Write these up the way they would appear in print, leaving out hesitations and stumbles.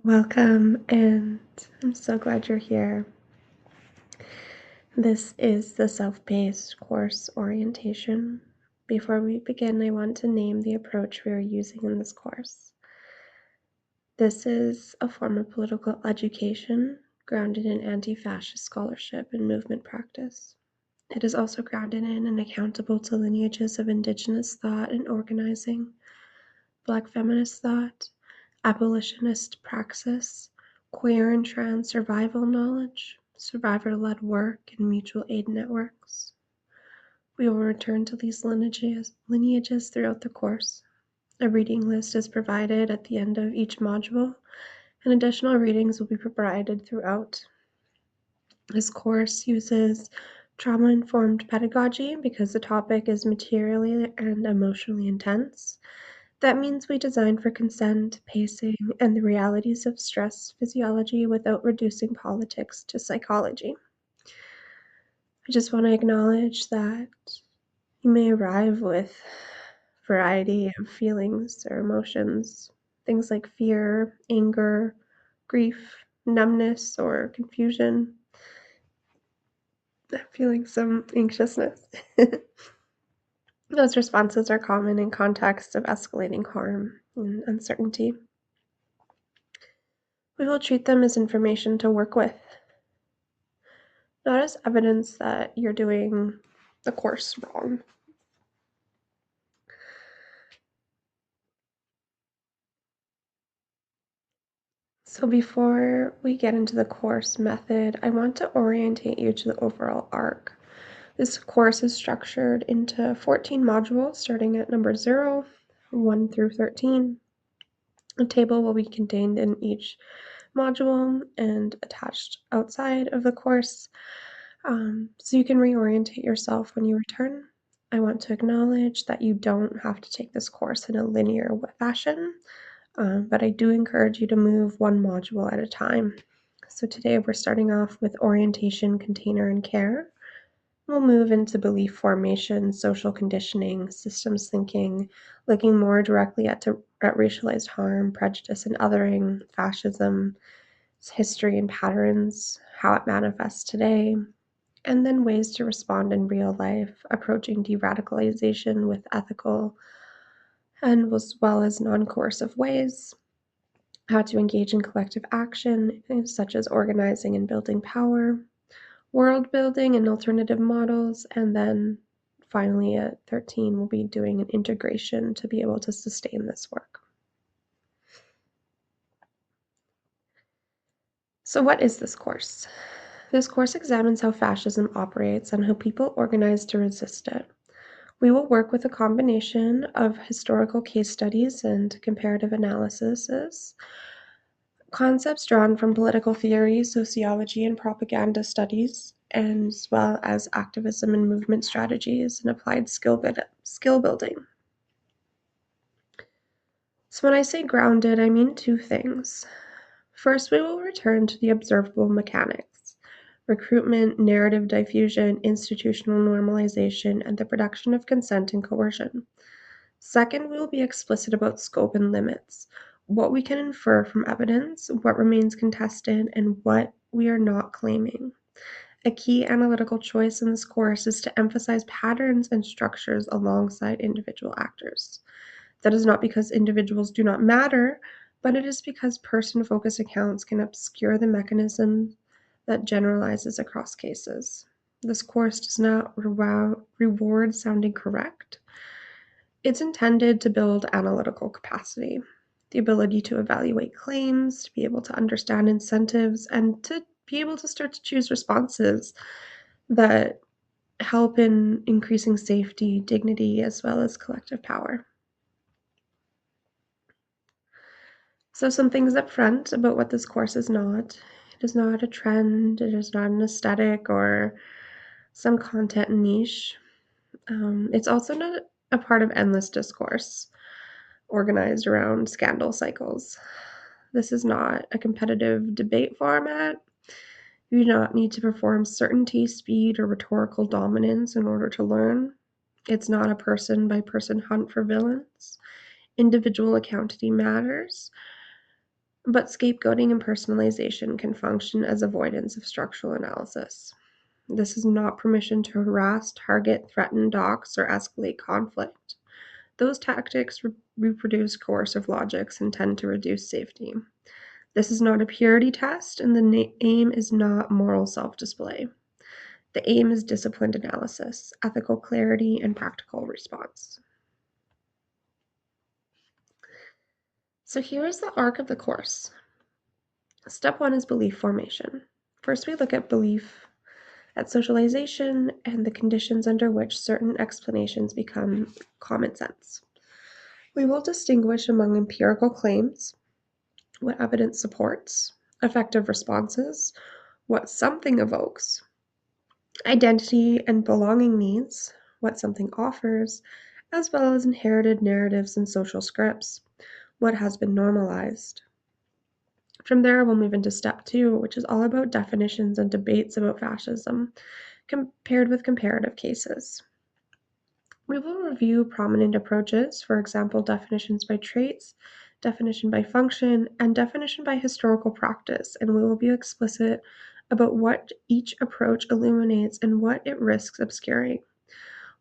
Welcome, and I'm so glad you're here. This is the self-paced course orientation. Before we begin, I want to name the approach we are using in this course. This is a form of political education grounded in anti-fascist scholarship and movement practice. It is also grounded in and accountable to lineages of Indigenous thought and organizing, Black feminist thought, abolitionist praxis, queer and trans survival knowledge, survivor-led work, and mutual aid networks. We will return to these lineages throughout the course. A reading list is provided at the end of each module, and additional readings will be provided throughout. This course uses trauma-informed pedagogy because the topic is materially and emotionally intense. That means we design for consent, pacing, and the realities of stress physiology without reducing politics to psychology. I just want to acknowledge that you may arrive with a variety of feelings or emotions, things like fear, anger, grief, numbness, or confusion. Feeling some anxiousness. Those responses are common in contexts of escalating harm and uncertainty. We will treat them as information to work with, not as evidence that you're doing the course wrong. So before we get into the course method, I want to orientate you to the overall arc. This course is structured into 14 modules, starting at number 0, 1 through 13. A table will be contained in each module and attached outside of the course, so you can reorientate yourself when you return. I want to acknowledge that you don't have to take this course in a linear fashion, but I do encourage you to move one module at a time. So today we're starting off with orientation, container, and care. We'll move into belief formation, social conditioning, systems thinking, looking more directly at racialized harm, prejudice and othering, fascism, its history and patterns, how it manifests today, and then ways to respond in real life, approaching de-radicalization with ethical and as well as non-coercive ways, how to engage in collective action, such as organizing and building power, world building and alternative models, and then finally at 13 we'll be doing an integration to be able to sustain this work. So what is this course? This course examines how fascism operates and how people organize to resist it. We will work with a combination of historical case studies and comparative analyses, concepts drawn from political theory, sociology, and propaganda studies, and as well as activism and movement strategies and applied skill building. So when I say grounded, I mean two things. First, we will return to the observable mechanics: recruitment, narrative diffusion, institutional normalization, and the production of consent and coercion. Second, we will be explicit about scope and limits, what we can infer from evidence, what remains contested, and what we are not claiming. A key analytical choice in this course is to emphasize patterns and structures alongside individual actors. That is not because individuals do not matter, but it is because person-focused accounts can obscure the mechanism that generalizes across cases. This course does not reward sounding correct. It's intended to build analytical capacity, the ability to evaluate claims, to be able to understand incentives, and to be able to start to choose responses that help in increasing safety, dignity, as well as collective power. So some things up front about what this course is not. It is not a trend, it is not an aesthetic or some content niche. It's also not a part of endless discourse organized around scandal cycles. This is not a competitive debate format. You do not need to perform certainty, speed, or rhetorical dominance in order to learn. It's not a person-by-person hunt for villains. Individual accountability matters. But scapegoating and personalization can function as avoidance of structural analysis. This is not permission to harass, target, threaten, dox, or escalate conflict. Those tactics reproduce coercive logics and tend to reduce safety. This is not a purity test, and the aim is not moral self-display. The aim is disciplined analysis, ethical clarity, and practical response. So here is the arc of the course. Step 1 is belief formation. First, we look at belief, at socialization, and the conditions under which certain explanations become common sense. We will distinguish among empirical claims, what evidence supports, effective responses, what something evokes, identity and belonging needs, what something offers, as well as inherited narratives and social scripts, what has been normalized. From there, we'll move into step 2, which is all about definitions and debates about fascism, compared with comparative cases. We will review prominent approaches, for example, definitions by traits, definition by function, and definition by historical practice, and we will be explicit about what each approach illuminates and what it risks obscuring.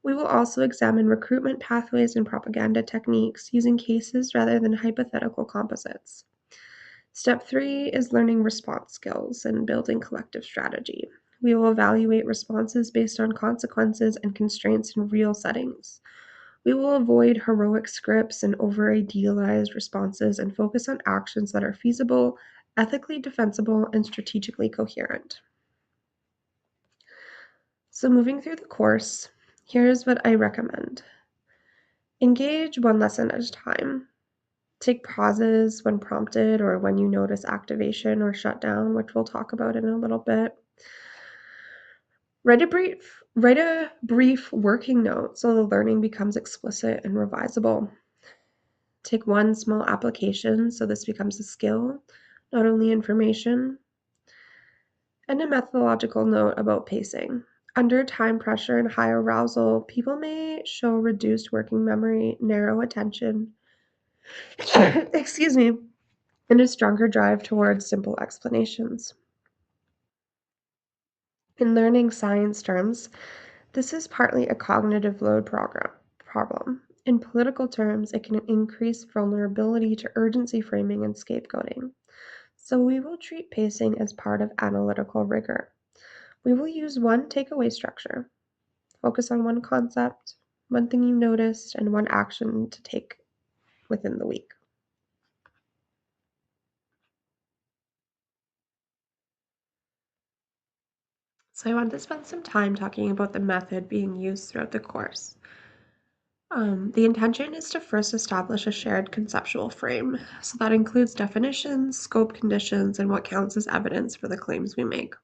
We will also examine recruitment pathways and propaganda techniques using cases rather than hypothetical composites. Step 3 is learning response skills and building collective strategy. We will evaluate responses based on consequences and constraints in real settings. We will avoid heroic scripts and over-idealized responses and focus on actions that are feasible, ethically defensible, and strategically coherent. So moving through the course, here's what I recommend. Engage one lesson at a time. Take pauses when prompted or when you notice activation or shutdown, which we'll talk about in a little bit. Write a brief working note so the learning becomes explicit and revisable. Take one small application so this becomes a skill, not only information. And a methodological note about pacing. Under time pressure and high arousal, people may show reduced working memory, narrow attention, excuse me, and a stronger drive towards simple explanations. In learning science terms, this is partly a cognitive load problem. In political terms, it can increase vulnerability to urgency framing and scapegoating. So we will treat pacing as part of analytical rigor. We will use one takeaway structure, focus on one concept, one thing you noticed, and one action to take within the week. So I want to spend some time talking about the method being used throughout the course. The intention is to first establish a shared conceptual frame. So that includes definitions, scope conditions, and what counts as evidence for the claims we make.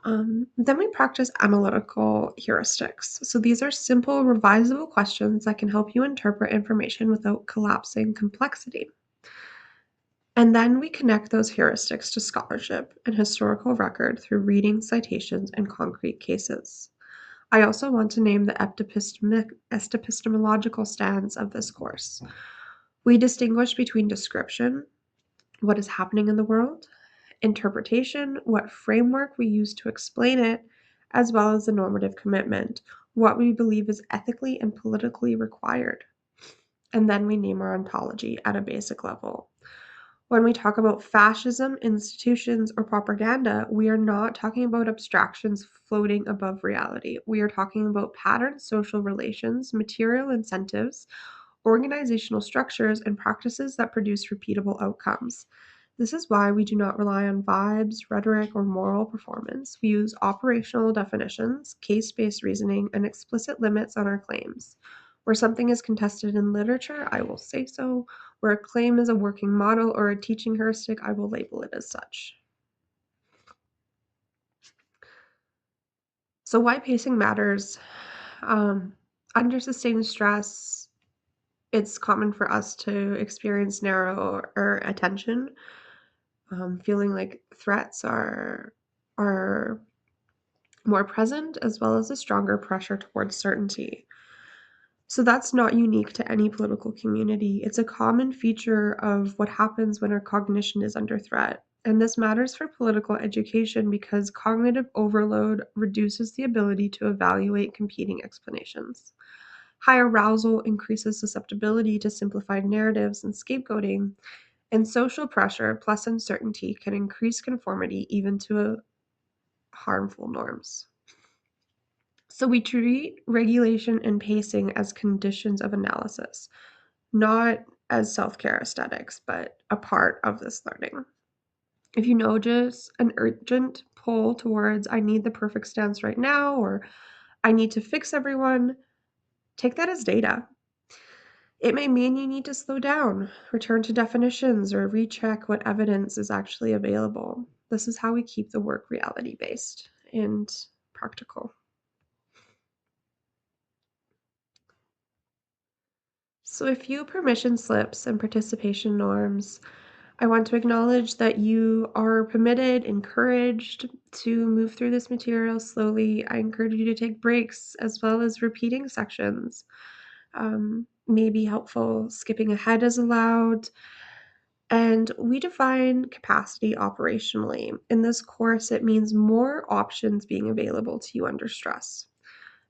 Then we practice analytical heuristics. So these are simple, revisable questions that can help you interpret information without collapsing complexity. And then we connect those heuristics to scholarship and historical record through reading, citations, and concrete cases. I also want to name the epistemological stance of this course. We distinguish between description, what is happening in the world, interpretation, what framework we use to explain it, as well as the normative commitment, what we believe is ethically and politically required. And then we name our ontology at a basic level. When we talk about fascism, institutions, or propaganda, we are not talking about abstractions floating above reality. We are talking about patterns, social relations, material incentives, organizational structures, and practices that produce repeatable outcomes. This is why we do not rely on vibes, rhetoric, or moral performance. We use operational definitions, case-based reasoning, and explicit limits on our claims. Where something is contested in literature, I will say so. Where a claim is a working model or a teaching heuristic, I will label it as such. So why pacing matters? Under sustained stress, it's common for us to experience narrow attention, feeling like threats are more present, as well as a stronger pressure towards certainty. So that's not unique to any political community. It's a common feature of what happens when our cognition is under threat. And this matters for political education because cognitive overload reduces the ability to evaluate competing explanations. High arousal increases susceptibility to simplified narratives and scapegoating, and social pressure plus uncertainty can increase conformity even to harmful norms. So we treat regulation and pacing as conditions of analysis, not as self-care aesthetics, but a part of this learning. If you notice an urgent pull towards, I need the perfect stance right now, or I need to fix everyone, take that as data. It may mean you need to slow down, return to definitions, or recheck what evidence is actually available. This is how we keep the work reality based and practical. So, a few permission slips and participation norms. I want to acknowledge that you are permitted, encouraged to move through this material slowly. I encourage you to take breaks as well as repeating sections. May be helpful. Skipping ahead is allowed. And we define capacity operationally. In this course, it means more options being available to you under stress.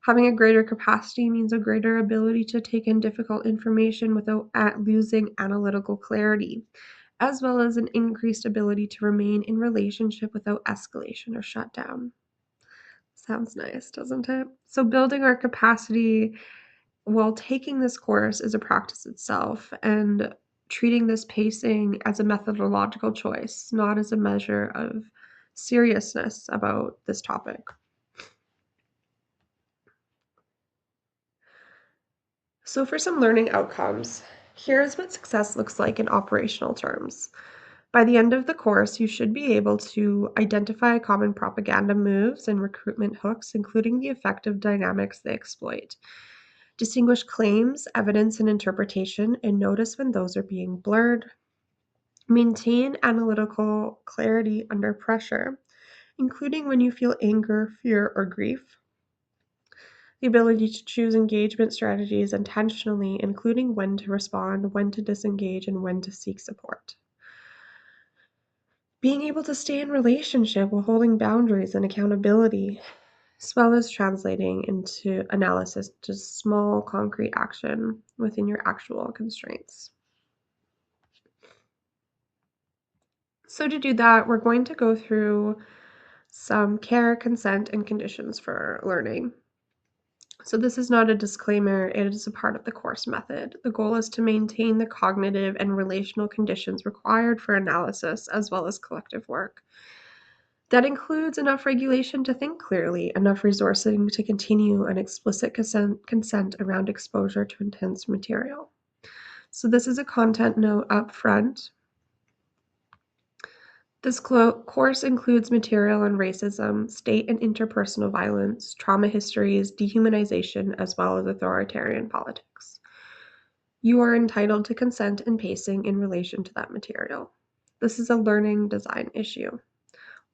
Having a greater capacity means a greater ability to take in difficult information without losing analytical clarity, as well as an increased ability to remain in relationship without escalation or shutdown. Sounds nice, doesn't it? So, building our capacity while taking this course is a practice itself, and treating this pacing as a methodological choice, not as a measure of seriousness about this topic. So, for some learning outcomes, here's what success looks like in operational terms. By the end of the course, you should be able to identify common propaganda moves and recruitment hooks, including the effective dynamics they exploit. Distinguish claims, evidence, and interpretation, and notice when those are being blurred. Maintain analytical clarity under pressure, including when you feel anger, fear, or grief. The ability to choose engagement strategies intentionally, including when to respond, when to disengage, and when to seek support. Being able to stay in relationship while holding boundaries and accountability, as well as translating into analysis to small, concrete action within your actual constraints. So to do that, we're going to go through some care, consent, and conditions for learning. So this is not a disclaimer, it is a part of the course method. The goal is to maintain the cognitive and relational conditions required for analysis as well as collective work. That includes enough regulation to think clearly, enough resourcing to continue, and explicit consent around exposure to intense material. So this is a content note up front. This course includes material on racism, state and interpersonal violence, trauma histories, dehumanization, as well as authoritarian politics. You are entitled to consent and pacing in relation to that material. This is a learning design issue.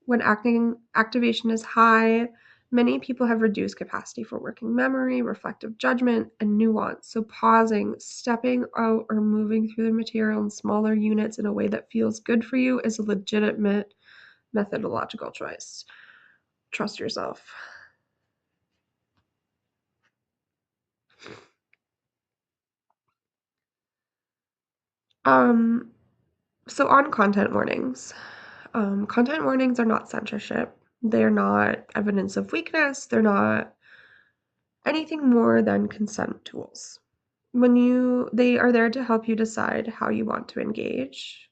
When activation is high, many people have reduced capacity for working memory, reflective judgment, and nuance. So pausing, stepping out, or moving through the material in smaller units in a way that feels good for you is a legitimate methodological choice. Trust yourself. Um, so on content warnings are not censorship. They're not evidence of weakness. They're not anything more than consent tools. They are there to help you decide how you want to engage.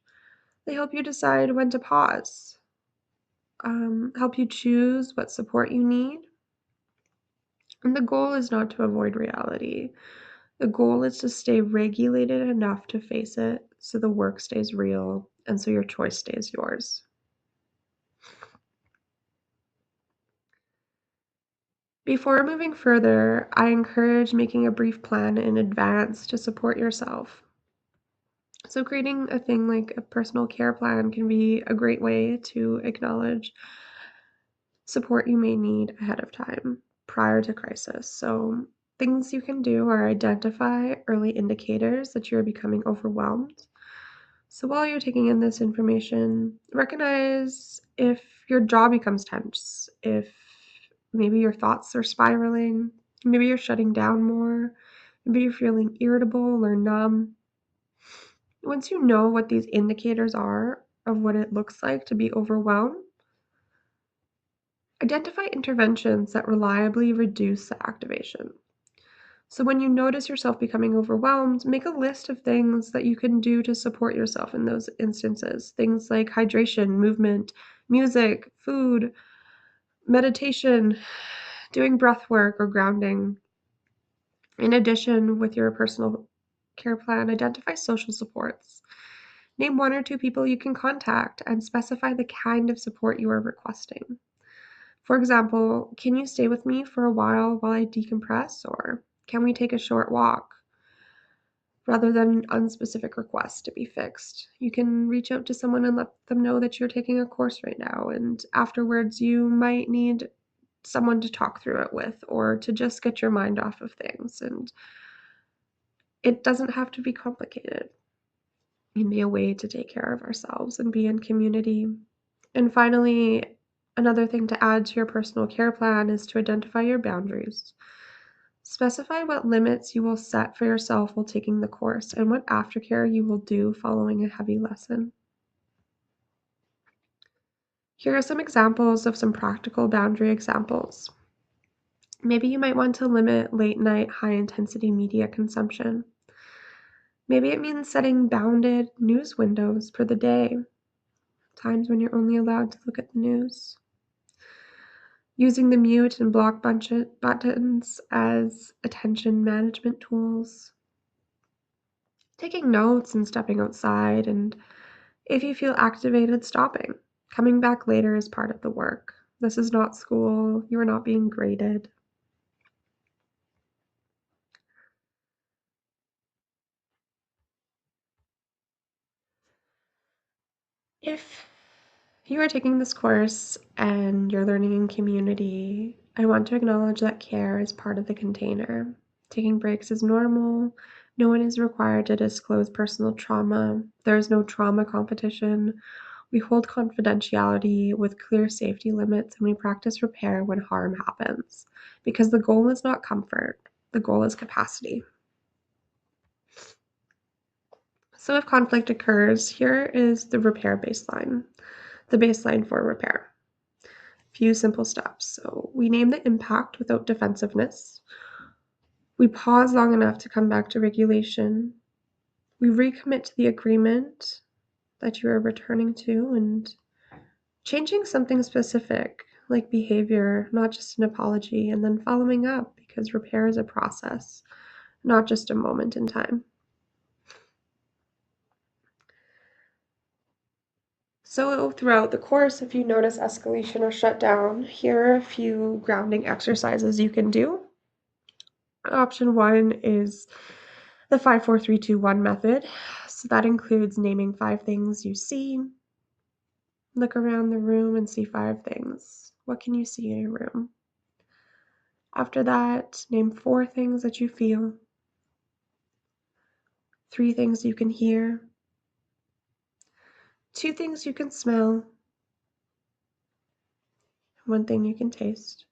They help you decide when to pause, help you choose what support you need. And the goal is not to avoid reality. The goal is to stay regulated enough to face it so the work stays real and so your choice stays yours. Before moving further, I encourage making a brief plan in advance to support yourself. So creating a thing like a personal care plan can be a great way to acknowledge support you may need ahead of time prior to crisis. So Things you can do are identify early indicators that you're becoming overwhelmed. So while you're taking in this information, recognize if your jaw becomes tense, if maybe your thoughts are spiraling, maybe you're shutting down more, maybe you're feeling irritable or numb. Once you know what these indicators are of what it looks like to be overwhelmed, identify interventions that reliably reduce the activation. So when you notice yourself becoming overwhelmed, make a list of things that you can do to support yourself in those instances. Things like hydration, movement, music, food, meditation, doing breath work or grounding. In addition, with your personal care plan, identify social supports. Name 1 or 2 people you can contact and specify the kind of support you are requesting. For example, can you stay with me for a while I decompress, or can we take a short walk? Rather than unspecific requests to be fixed, you can reach out to someone and let them know that you're taking a course right now, and afterwards you might need someone to talk through it with or to just get your mind off of things. And it doesn't have to be complicated. It can be a way to take care of ourselves and be in community. And finally, another thing to add to your personal care plan is to identify your boundaries. Specify what limits you will set for yourself while taking the course and what aftercare you will do following a heavy lesson. Here are some examples of some practical boundary examples. Maybe you might want to limit late night high intensity media consumption. Maybe it means setting bounded news windows for the day, times when you're only allowed to look at the news. Using the mute and block buttons as attention management tools. Taking notes and stepping outside, and if you feel activated, stopping. Coming back later is part of the work. This is not school. You are not being graded. If you are taking this course and you're learning in community, I want to acknowledge that care is part of the container. Taking breaks is normal. No one is required to disclose personal trauma. There is no trauma competition. We hold confidentiality with clear safety limits, and we practice repair when harm happens. Because the goal is not comfort, the goal is capacity. So if conflict occurs, here is the repair baseline, the baseline for repair. Few simple steps. So we name the impact without defensiveness. We pause long enough to come back to regulation. We recommit to the agreement that you are returning to and changing something specific like behavior, not just an apology, and then following up because repair is a process, not just a moment in time. So throughout the course, if you notice escalation or shutdown, here are a few grounding exercises you can do. Option 1 is the 5-4-3-2-1 method. So that includes naming 5 things you see. Look around the room and see 5 things. What can you see in your room? After that, name 4 things that you feel, 3 things you can hear, 2 things you can smell, 1 thing you can taste.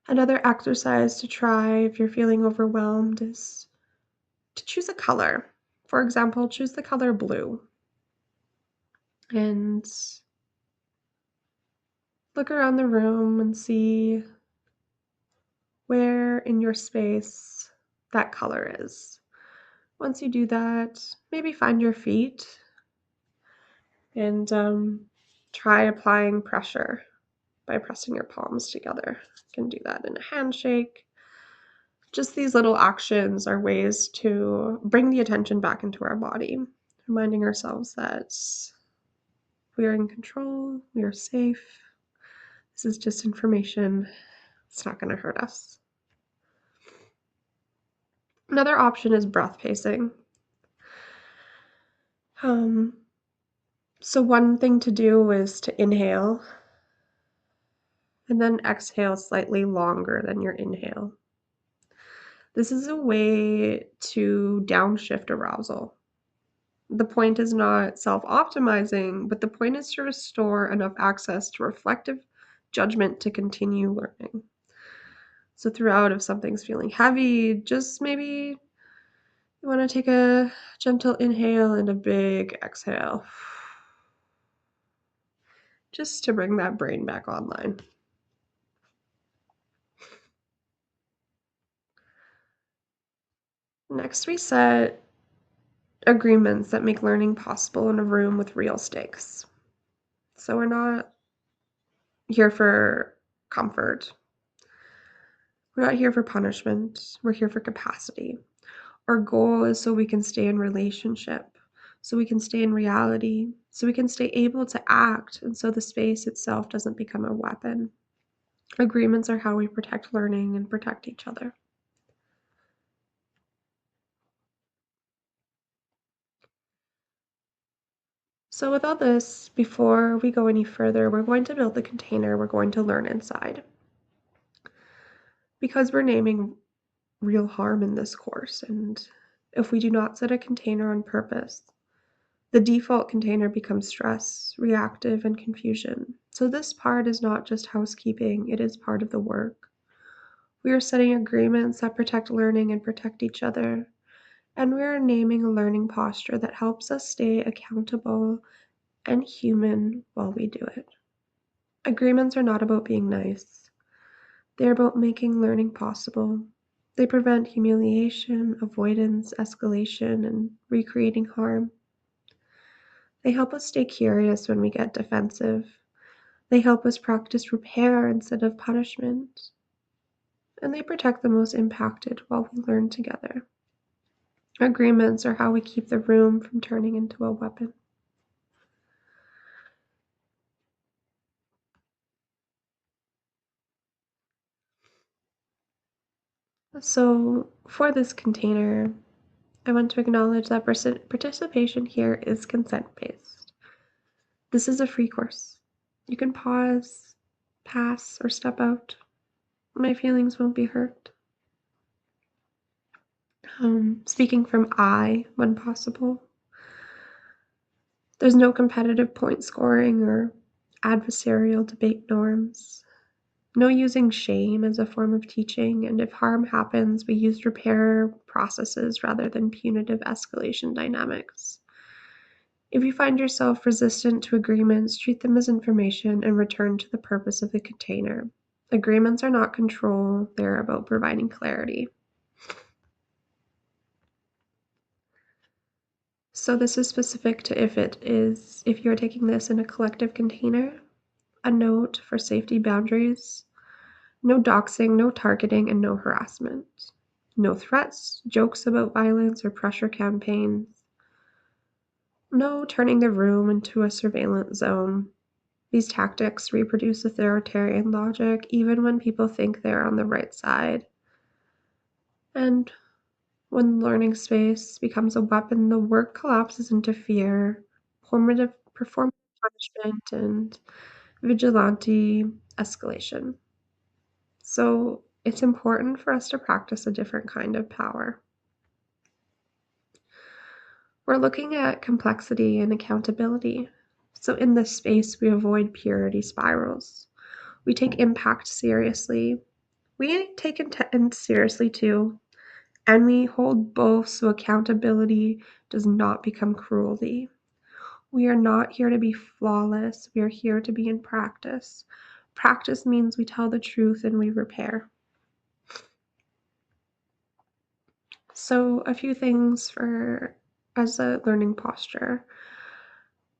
Another exercise to try if you're feeling overwhelmed is to choose a color. For example, choose the color blue and look around the room and see where in your space that color is. Once you do that, maybe find your feet and try applying pressure by pressing your palms together. You can do that in a handshake. Just these little actions are ways to bring the attention back into our body, reminding ourselves that we are in control, we are safe. This is just information. It's not going to hurt us. Another option is breath pacing. So one thing to do is to inhale And then exhale slightly longer than your inhale. This is a way to downshift arousal. The point is not self-optimizing, but the point is to restore enough access to reflective judgment to continue learning. So throughout, if something's feeling heavy, just maybe you want to take a gentle inhale and a big exhale, just to bring that brain back online. Next, we set agreements that make learning possible in a room with real stakes. So we're not here for comfort. We're not here for punishment. We're here for capacity. Our goal is so we can stay in relationship, so we can stay in reality, so we can stay able to act, and so the space itself doesn't become a weapon. Agreements are how we protect learning and protect each other. So with all this, before we go any further, we're going to build the container we're going to learn inside. Because we're naming real harm in this course, and if we do not set a container on purpose, the default container becomes stress, reactive, and confusion. So this part is not just housekeeping, it is part of the work. We are setting agreements that protect learning and protect each other, and we are naming a learning posture that helps us stay accountable and human while we do it. Agreements are not about being nice. They're about making learning possible. They prevent humiliation, avoidance, escalation, and recreating harm. They help us stay curious when we get defensive. They help us practice repair instead of punishment. And they protect the most impacted while we learn together. Agreements are how we keep the room from turning into a weapon. So for this container, I want to acknowledge that participation here is consent-based. This is a free course. You can pause, pass, or step out. My feelings won't be hurt. Speaking from I when possible. There's no competitive point scoring or adversarial debate norms. No using shame as a form of teaching, and if harm happens, we use repair processes rather than punitive escalation dynamics. If you find yourself resistant to agreements, treat them as information and return to the purpose of the container. Agreements are not control, they're about providing clarity. So this is specific to if you're taking this in a collective container, a note for safety boundaries, no doxing, no targeting, and no harassment. No threats, jokes about violence, or pressure campaigns. No turning the room into a surveillance zone. These tactics reproduce authoritarian logic even when people think they're on the right side. And when learning space becomes a weapon, the work collapses into fear, performative punishment, and vigilante escalation. So it's important for us to practice a different kind of power. We're looking at complexity and accountability. So in this space, we avoid purity spirals. We take impact seriously. We take intent seriously too. And we hold both so accountability does not become cruelty. We are not here to be flawless. We are here to be in practice. Practice means we tell the truth and we repair. So a few things for as a learning posture.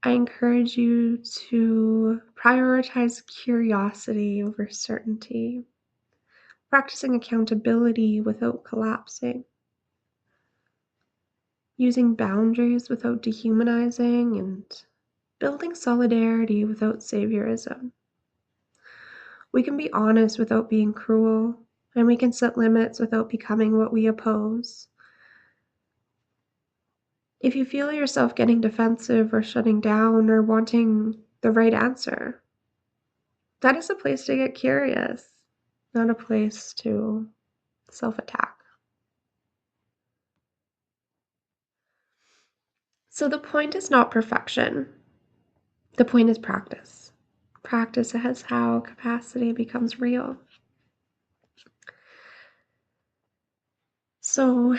I encourage you to prioritize curiosity over certainty, practicing accountability without collapsing, using boundaries without dehumanizing, and building solidarity without saviorism. We can be honest without being cruel, and we can set limits without becoming what we oppose. If you feel yourself getting defensive or shutting down or wanting the right answer, That is a place to get curious, not a place to self-attack. So the point is not perfection. The point is practice. Practice is how capacity becomes real. So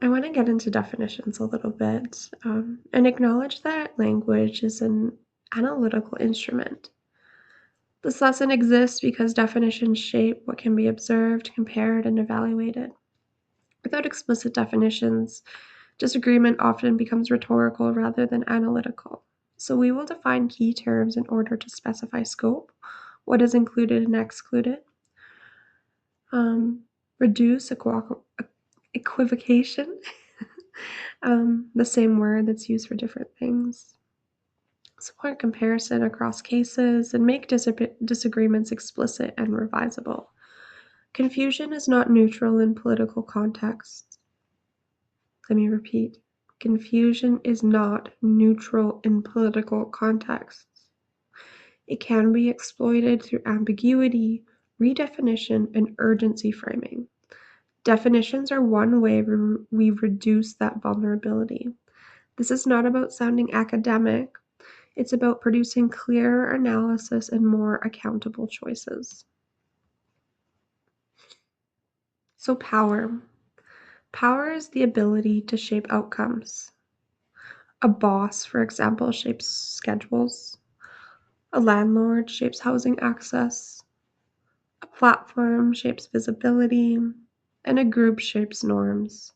I want to get into definitions a little bit and acknowledge that language is an analytical instrument. This lesson exists because definitions shape what can be observed, compared, and evaluated. Without explicit definitions, disagreement often becomes rhetorical rather than analytical. So we will define key terms in order to specify scope, what is included and excluded, reduce equivocation, the same word that's used for different things, support comparison across cases, and make disagreements explicit and revisable. Confusion is not neutral in political contexts. Let me repeat. Confusion is not neutral in political contexts. It can be exploited through ambiguity, redefinition, and urgency framing. Definitions are one way we reduce that vulnerability. This is not about sounding academic. It's about producing clearer analysis and more accountable choices. So power. Power is the ability to shape outcomes. A boss, for example, shapes schedules. A landlord shapes housing access. A platform shapes visibility. And a group shapes norms.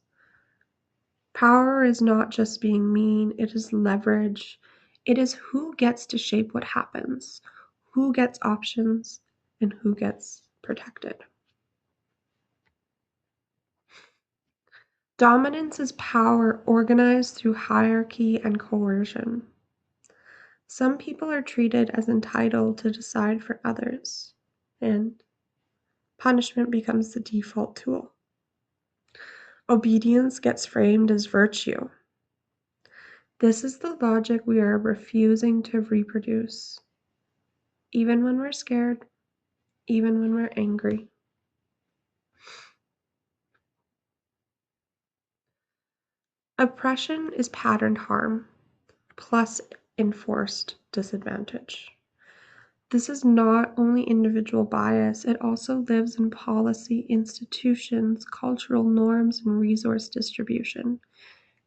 Power is not just being mean, it is leverage. It is who gets to shape what happens, who gets options, and who gets protected. Dominance is power organized through hierarchy and coercion. Some people are treated as entitled to decide for others, and punishment becomes the default tool. Obedience gets framed as virtue. This is the logic we are refusing to reproduce, even when we're scared, even when we're angry. Oppression is patterned harm plus enforced disadvantage. This is not only individual bias, it also lives in policy, institutions, cultural norms, and resource distribution.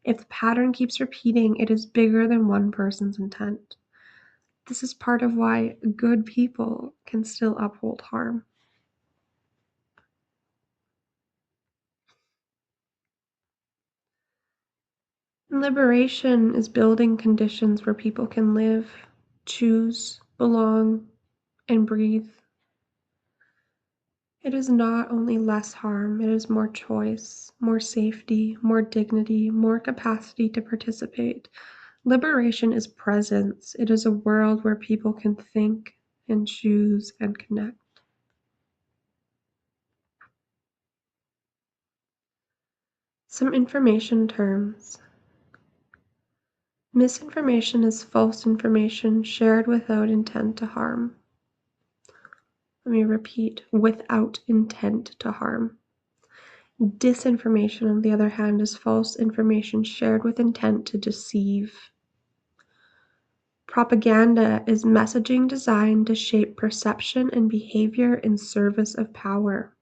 If the pattern keeps repeating, it is bigger than one person's intent. This is part of why good people can still uphold harm. Liberation is building conditions where people can live, choose, belong, and breathe. It is not only less harm, it is more choice, more safety, more dignity, more capacity to participate. Liberation is presence. It is a world where people can think and choose and connect. Some information terms. Misinformation is false information shared without intent to harm. Let me repeat, without intent to harm. Disinformation, on the other hand, is false information shared with intent to deceive. Propaganda is messaging designed to shape perception and behavior in service of power.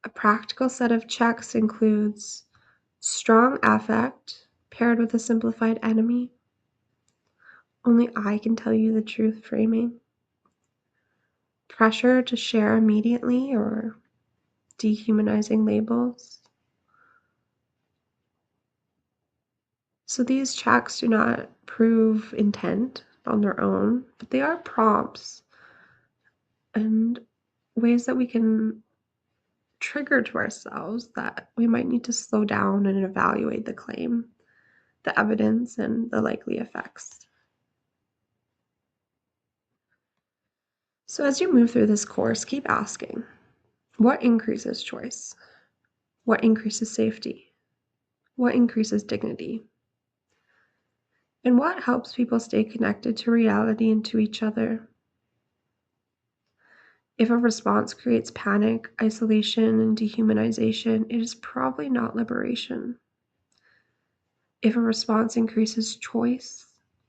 A practical set of checks includes strong affect paired with a simplified enemy. Only I can tell you the truth framing. Pressure to share immediately or dehumanizing labels. So these checks do not prove intent on their own, but they are prompts and ways that we can trigger to ourselves that we might need to slow down and evaluate the claim, the evidence, and the likely effects. So as you move through this course, keep asking, what increases choice? What increases safety? What increases dignity? And what helps people stay connected to reality and to each other? If a response creates panic, isolation, and dehumanization, it is probably not liberation. If a response increases choice,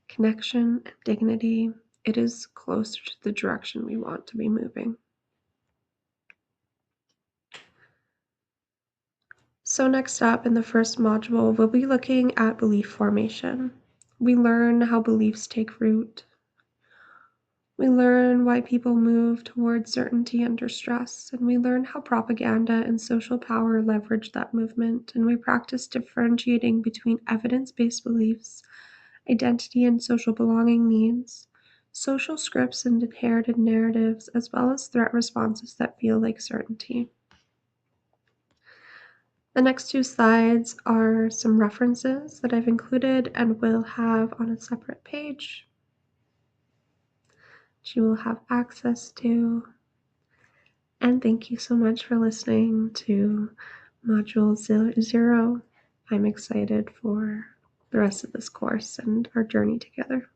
connection, and dignity, it is closer to the direction we want to be moving. So next up in the first module, we'll be looking at belief formation. We learn how beliefs take root. We learn why people move towards certainty under stress, and we learn how propaganda and social power leverage that movement, and we practice differentiating between evidence-based beliefs, identity and social belonging needs, social scripts and inherited narratives, as well as threat responses that feel like certainty. The next two slides are some references that I've included and will have on a separate page, which you will have access to. And thank you so much for listening to Module 0. I'm excited for the rest of this course and our journey together.